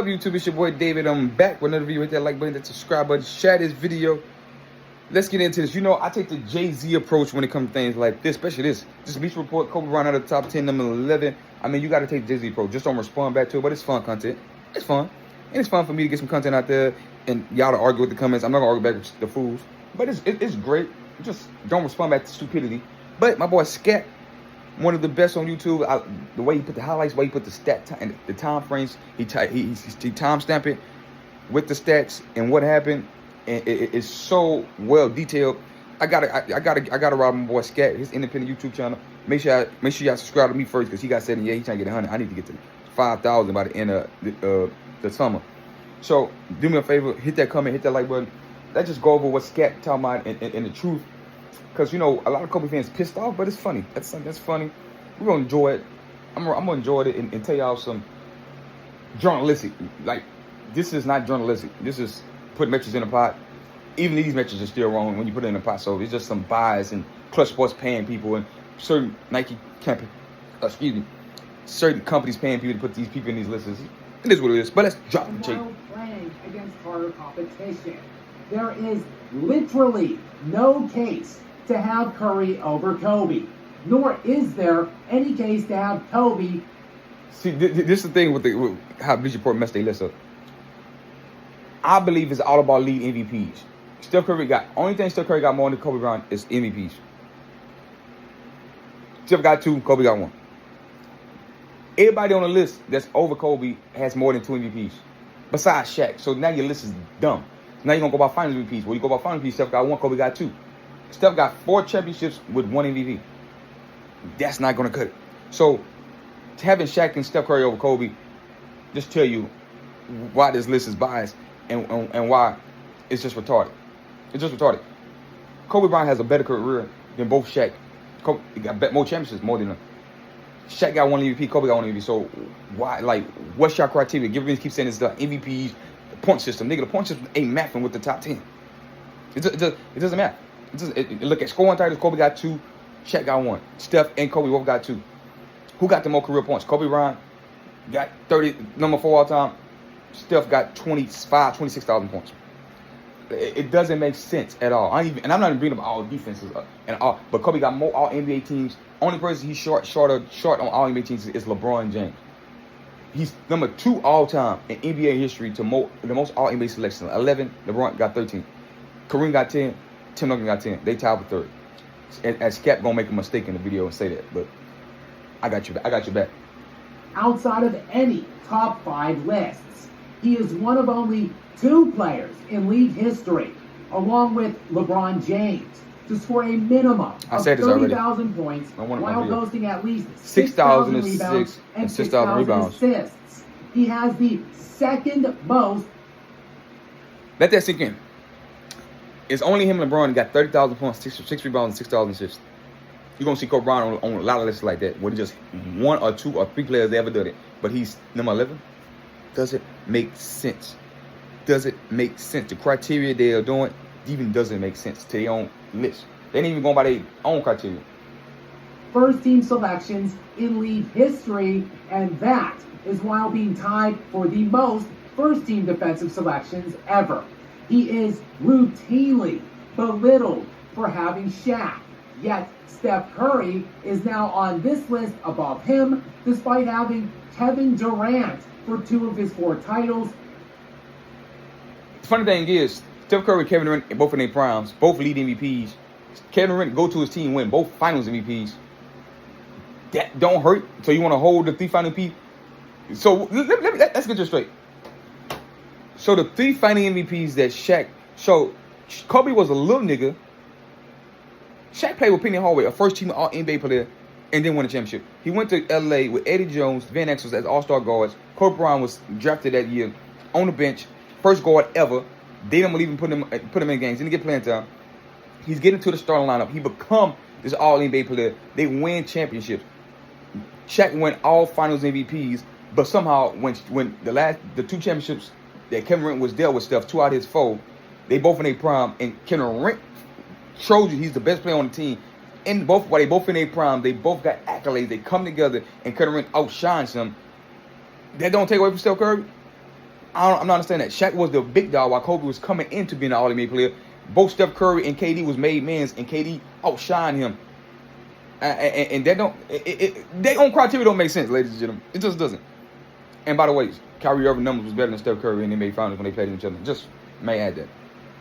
up, YouTube? It's your boy David. I'm back with another video. Hit that like button, that subscribe button, share this video. Let's get into this. You know, I take the Jay-Z approach when it comes to things like this, especially this. This Bleacher Report, Kobe Bryant out of the top 10, number 11. I mean, you got to take the Jay-Z approach. Just don't respond back to it, but it's fun content. It's fun. And it's fun for me to get some content out there and y'all to argue with the comments. I'm not going to argue back with the fools, but it's great. Just don't respond back to stupidity. But my boy Scat, one of the best on YouTube. The way he put the highlights, the way he put the stat and the time frames, he time stamp it with the stats and what happened, and it's so well detailed. I gotta rob my boy Scat, his independent YouTube channel. Make sure y'all subscribe to me first, because he got 7. Yeah, he's trying to get 100. I need to get to 5,000 by the end of the summer. So do me a favor, hit that comment, hit that like button. Let's just go over what Scat talking about and the truth. Because, you know, a lot of Kobe fans pissed off, but it's funny. That's funny. We're going to enjoy it. I'm going to enjoy it and tell y'all some journalistic. Like, this is not journalistic. This is put metrics in a pot. Even these metrics are still wrong when you put it in a pot. So it's just some bias and Clutch Sports paying people and certain certain companies paying people to put these people in these lists. It is what it is. But let's drop the tape. Playing against harder competition. There is literally no case to have Curry over Kobe, nor is there any case to have Kobe. See, this is the thing with how Bleacher Report messed their list up. I believe it's all about lead MVPs. Only thing Steph Curry got more than Kobe Bryant is MVPs. Steph got 2, Kobe got 1. Everybody on the list that's over Kobe has more than 2 MVPs, besides Shaq. So now your list is dumb. Now you're going to go by finals MVPs. Well, you go by finals MVPs, Steph got 1, Kobe got 2. Steph got 4 championships with 1 MVP. That's not going to cut it. So having Shaq and Steph Curry over Kobe just tell you why this list is biased and why it's just retarded. It's just retarded. Kobe Bryant has a better career than both Shaq. Kobe got more championships, more than him. Shaq got 1 MVP, Kobe got 1 MVP. So why, like, what's your criteria? Everybody keeps saying it's the MVPs, the point system. Nigga, the point system ain't mathing with the top 10. It doesn't matter. Look at scoring titles. Kobe got 2, Shaq got 1. Steph and Kobe both got 2. Who got the more career points? Kobe Bryant got 30, number 4 all time. Steph got 26,000 points. It doesn't make sense at all. I'm not even bringing up all defenses and all. But Kobe got more All NBA teams. Only person he's short on All NBA teams is LeBron James. He's number 2 all time in NBA history to the most All NBA selections. 11. LeBron got 13. Kareem got 10. Tim Duncan got 10. They tied for 3rd. And Skep gonna make a mistake in the video and say that, but I got you back. Outside of any top 5 lists, he is one of only 2 players in league history, along with LeBron James, to score a minimum of 30,000 points while boasting at least 6,000 rebounds and 6,000 assists. He has the 2nd most. Let that sink in. It's only him and LeBron got 30,000 points, 6 rebounds, and 6,000 assists. You're going to see Kobe Bryant on a lot of lists like that, where just 1 or 2 or 3 players that ever did it. But he's number 11. Does it make sense? Does it make sense? The criteria they are doing even doesn't make sense to their own list. They ain't even going by their own criteria. First team selections in league history, and that is while being tied for the most first team defensive selections ever. He is routinely belittled for having Shaq, yet Steph Curry is now on this list above him, despite having Kevin Durant for 2 of his 4 titles. The funny thing is, Steph Curry and Kevin Durant, both in their primes, both lead MVPs. Kevin Durant go to his team, win both finals MVPs. That don't hurt. So you want to hold the 3 final MVP? So let's get this straight. So the 3 final MVPs that Shaq, so Kobe was a little nigga. Shaq played with Penny Hardaway, a first team All NBA player, and then won a championship. He went to LA with Eddie Jones, Van Exel as All-Star guards. Kobe Bryant was drafted that year on the bench, first guard ever. They don't even put him in games. Didn't get playing time. He's getting to the starting lineup. He become this All NBA player. They win championships. Shaq won all Finals MVPs, but somehow when the 2 championships that Kevin Durant was there with Steph, 2 out of his 4, they both in their prime, and Kevin Durant showed you he's the best player on the team. While they both in their prime, they both got accolades. They come together, and Kevin Durant outshines him. That don't take away from Steph Curry. I'm not understanding that. Shaq was the big dog while Kobe was coming into being an All-NBA player. Both Steph Curry and KD was made men's, and KD outshined him. And that don't, their own criteria don't make sense, ladies and gentlemen. It just doesn't. And by the way, Kyrie Irving numbers was better than Steph Curry in the NBA Finals when they played each other. Just may add that.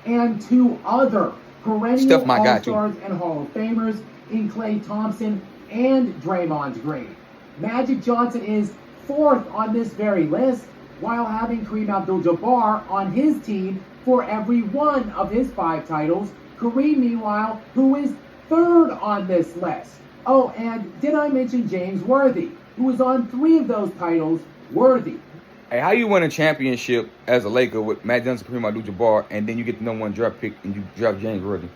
And 2 other perennial Steph, my guy, too. All-Stars and Hall of Famers in Klay Thompson and Draymond Green. Magic Johnson is 4th on this very list, while having Kareem Abdul-Jabbar on his team for every one of his 5 titles. Kareem, meanwhile, who is 3rd on this list. Oh, and did I mention James Worthy, who was on 3 of those titles? Worthy. Hey, how you win a championship as a Laker with Matt Johnson, Kareem Abdul-Jabbar, and then you get the #1 draft pick and you draft James Worthy?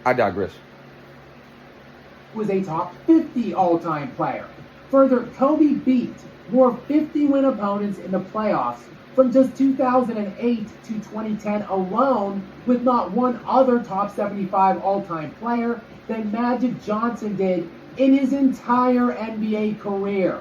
I digress. Was a top 50 all-time player. Further, Kobe beat more 50-win opponents in the playoffs from just 2008 to 2010 alone, with not one other top 75 all-time player than Magic Johnson did in his entire NBA career.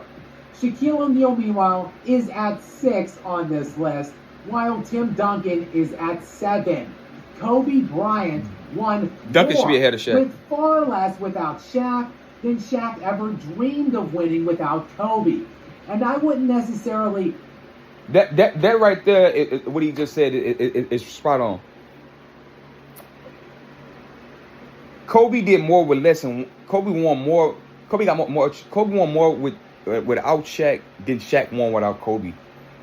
Shaquille O'Neal, meanwhile, is at 6 on this list, while Tim Duncan is at 7. Kobe Bryant won Duncan more should be ahead of Shaq. with far less without Shaq than Shaq ever dreamed of winning without Kobe. And I wouldn't necessarily... That right there, what he just said, is spot on. Kobe did more with less, and Kobe won more. Kobe won more without Shaq than Shaq won without Kobe.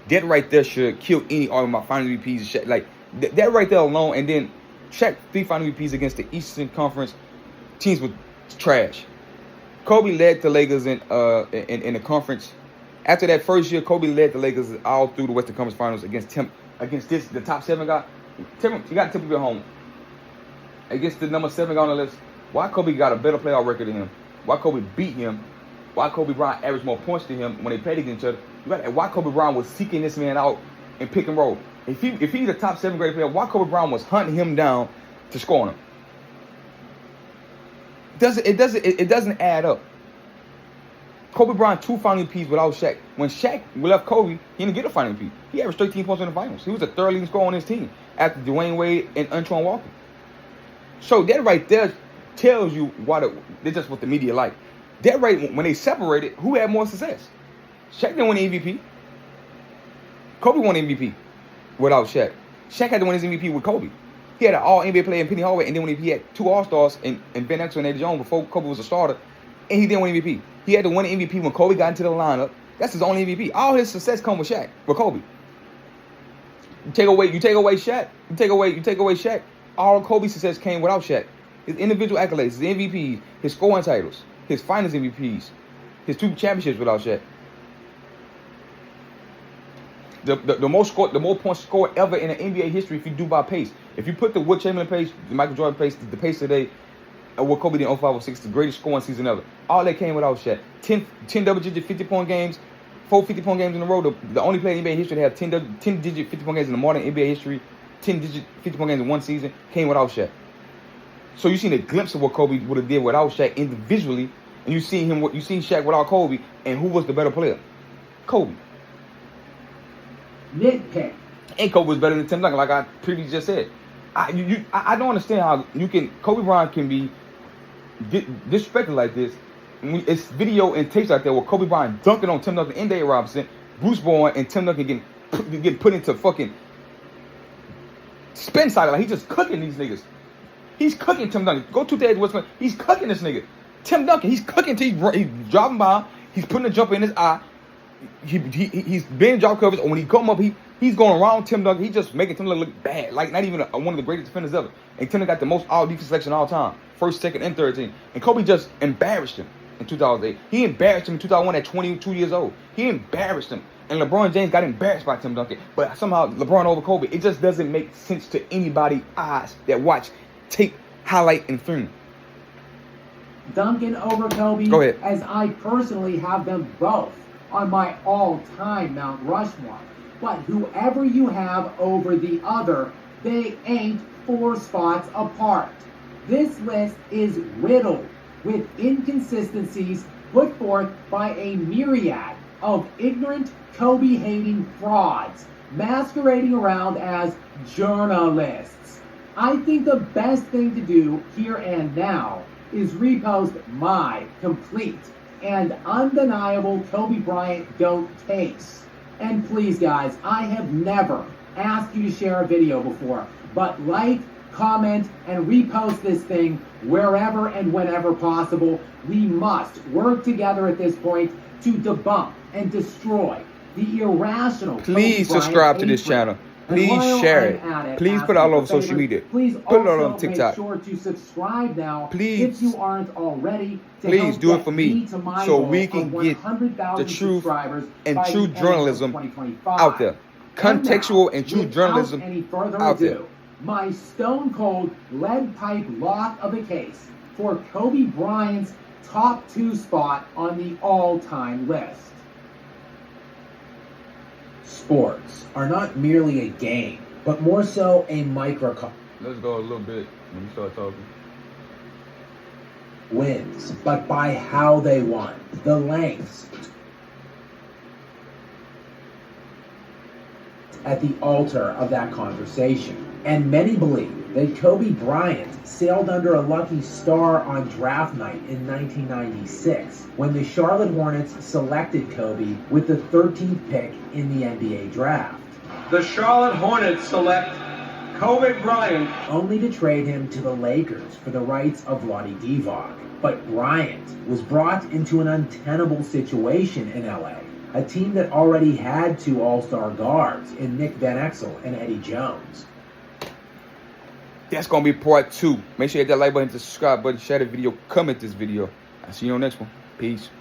That right there should kill any argument about final MVPs. Shaq, like that right there alone, and then Shaq 3 final MVPs against the Eastern Conference teams with trash. Kobe led the Lakers in the conference. After that first year, Kobe led the Lakers all through the Western Conference Finals against the top 7 guy. You got to at home. Against the number 7 guy on the list. Why Kobe got a better playoff record than him? Why Kobe beat him? Why Kobe Bryant averaged more points than him when they played against each other? Why Kobe Bryant was seeking this man out in pick and roll? If he's a top 7 grade player, why Kobe Bryant was hunting him down to score on him? It doesn't add up. Kobe Bryant 2 final MVPs without Shaq. When Shaq left Kobe, he didn't get a final MVP. He averaged 13 points in the finals. He was the 3rd leading scorer on his team after Dwayne Wade and Antoine Walker. So that right there tells you that's just what the media like. That right, when they separated, who had more success? Shaq didn't win the MVP. Kobe won the MVP without Shaq. Shaq had to win his MVP with Kobe. He had an all-NBA player in Penny Hardaway, and then when he had 2 All-Stars in Ben X and Eddie Jones before Kobe was a starter, and he didn't win MVP. He had to win the MVP when Kobe got into the lineup. That's his only MVP. All his success come with Shaq, with Kobe. You take away Shaq. All Kobe's success came without Shaq. His individual accolades, his MVPs, his scoring titles, his finals MVPs, his 2 championships without Shaq. The most points scored ever in the NBA history if you do by pace. If you put the Wilt Chamberlain pace, the Michael Jordan pace, the pace today, what Kobe did in 05-06, the greatest scoring season ever. All that came without Shaq. 10 double-digit 50-point games, 4 50-point games in a row. The only player in NBA history to have 10-digit 50-point games in the modern NBA history, 10-digit 50-point games in one season, came without Shaq. So you seen a glimpse of what Kobe would have did without Shaq individually, and you seen Shaq without Kobe, and who was the better player? Kobe. Nitpick. And Kobe was better than Tim Duncan, like I previously just said. I don't understand how Kobe Bryant can be disrespected like this. It's video and tapes out there where Kobe Bryant dunking on Tim Duncan and Dave Robinson, Bruce Bowen, and Tim Duncan getting put into fucking spin side. Like, he's just cooking these niggas. He's cooking Tim Duncan. Go to the edge, Westman. He's cooking this nigga. Tim Duncan, he's cooking till he's dropping by. He's putting a jumper in his eye. He's been drop covers. When he come up, he's going around Tim Duncan. He's just making Tim Duncan look bad. Like, not even one of the greatest defenders ever. And Tim Duncan got the most all-defense selection all time. First, second, and third team. And Kobe just embarrassed him in 2008. He embarrassed him in 2001 at 22 years old. He embarrassed him. And LeBron James got embarrassed by Tim Duncan. But somehow, LeBron over Kobe. It just doesn't make sense to anybody's eyes that watch tape, highlight, and film. Duncan over Kobe. Go ahead. As I personally have them both on my all-time Mount Rushmore. But whoever you have over the other, they ain't 4 spots apart. This list is riddled with inconsistencies put forth by a myriad of ignorant Kobe-hating frauds. masquerading around as journalists. I think the best thing to do here and now is repost my complete and undeniable Kobe Bryant GOAT case. And please guys, I have never asked you to share a video before, but like, comment, and repost this thing wherever and whenever possible. We must work together at this point to debunk and destroy the irrational. Please subscribe to this channel. Please share it. Please put it all over social media. Please put it all also on TikTok. Make sure to subscribe now. Please, if you aren't already. Please do it for me, so we can get the truth and true journalism out there. Contextual and true journalism out there. My stone cold lead pipe lock of a case for Kobe Bryant's top 2 spot on the all-time list. Sports are not merely a game, but more so a microcosm. Let's go a little bit when you start talking. Wins, but by how they won, the lengths at the altar of that conversation. And many believe that Kobe Bryant sailed under a lucky star on draft night in 1996 when the Charlotte Hornets selected Kobe with the 13th pick in the NBA draft. The Charlotte Hornets select Kobe Bryant, only to trade him to the Lakers for the rights of Vlade Divac. But Bryant was brought into an untenable situation in LA, a team that already had 2 all-star guards in Nick Van Exel and Eddie Jones. That's going to be part 2. Make sure you hit that like button, hit the subscribe button, share the video, comment this video. I'll see you on the next one. Peace.